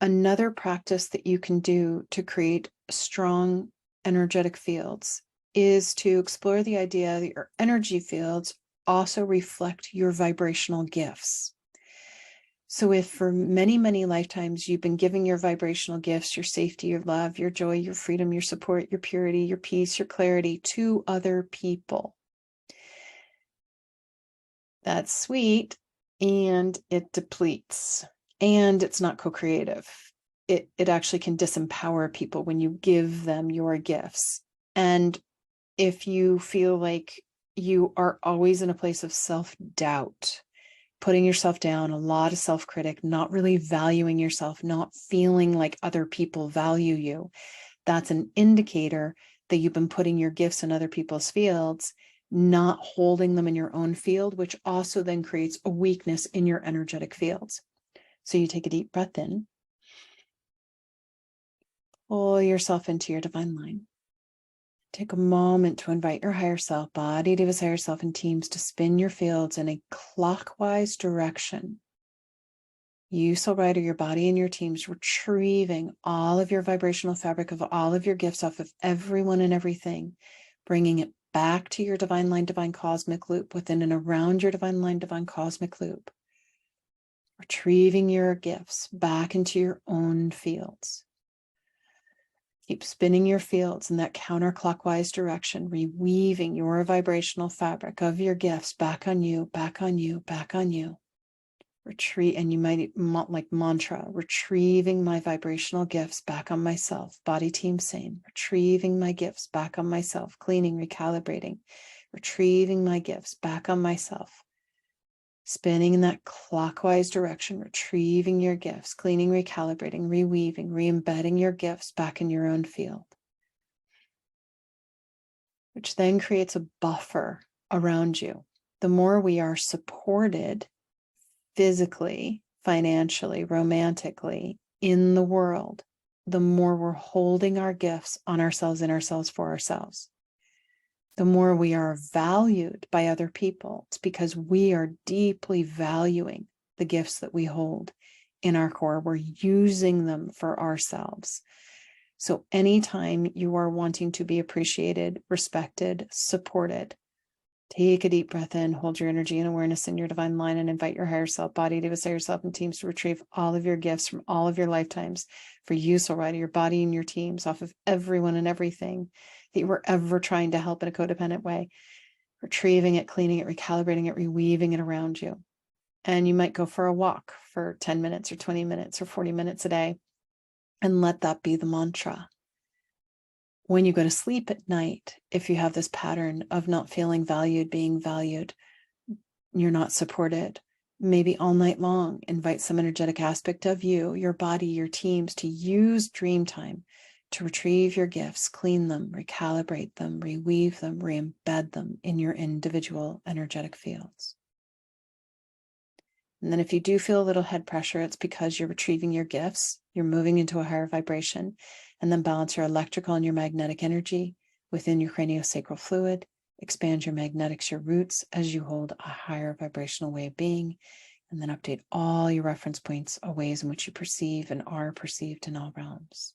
Another practice that you can do to create strong energetic fields is to explore the idea that your energy fields also reflect your vibrational gifts. So if for many, many lifetimes you've been giving your vibrational gifts, your safety, your love, your joy, your freedom, your support, your purity, your peace, your clarity to other people, that's sweet, and it depletes, and it's not co-creative. It actually can disempower people when you give them your gifts. And if you feel like you are always in a place of self-doubt, putting yourself down, a lot of self-critic, not really valuing yourself, not feeling like other people value you, that's an indicator that you've been putting your gifts in other people's fields, not holding them in your own field, which also then creates a weakness in your energetic fields. So you take a deep breath in, pull yourself into your divine line. Take a moment to invite your higher self, body, divas, higher self, and teams to spin your fields in a clockwise direction. You, soul rider, your body and your teams, retrieving all of your vibrational fabric of all of your gifts off of everyone and everything, bringing it back to your divine line, divine cosmic loop, within and around your divine line, divine cosmic loop. Retrieving your gifts back into your own fields. Keep spinning your fields in that counterclockwise direction, reweaving your vibrational fabric of your gifts back on you, back on you, back on you. Retreat, and you might like mantra, retrieving my vibrational gifts back on myself. Body, team, same. Retrieving my gifts back on myself. Cleaning, recalibrating. Retrieving my gifts back on myself. Spinning in that clockwise direction, retrieving your gifts, cleaning, recalibrating, reweaving, re-embedding your gifts back in your own field, which then creates a buffer around you. The more we are supported physically, financially, romantically, in the world, the more we're holding our gifts on ourselves, in ourselves, for ourselves. The more we are valued by other people, it's because we are deeply valuing the gifts that we hold in our core. We're using them for ourselves. So anytime you are wanting to be appreciated, respected, supported, take a deep breath in, hold your energy and awareness in your divine line, and invite your higher self, body, divas, higher self, and teams to retrieve all of your gifts from all of your lifetimes for you, soul rider, your body and your teams, off of everyone and everything that you were ever trying to help in a codependent way. Retrieving it, cleaning it, recalibrating it, reweaving it around you. And you might go for a walk for 10 minutes or 20 minutes or 40 minutes a day, and let that be the mantra. When you go to sleep at night, if you have this pattern of not feeling valued, being valued, you're not supported, maybe all night long, invite some energetic aspect of you, your body, your teams, to use dream time to retrieve your gifts, clean them, recalibrate them, reweave them, re-embed them in your individual energetic fields. And then if you do feel a little head pressure, it's because you're retrieving your gifts, you're moving into a higher vibration, and then balance your electrical and your magnetic energy within your craniosacral fluid, expand your magnetics, your roots, as you hold a higher vibrational way of being, and then update all your reference points of ways in which you perceive and are perceived in all realms.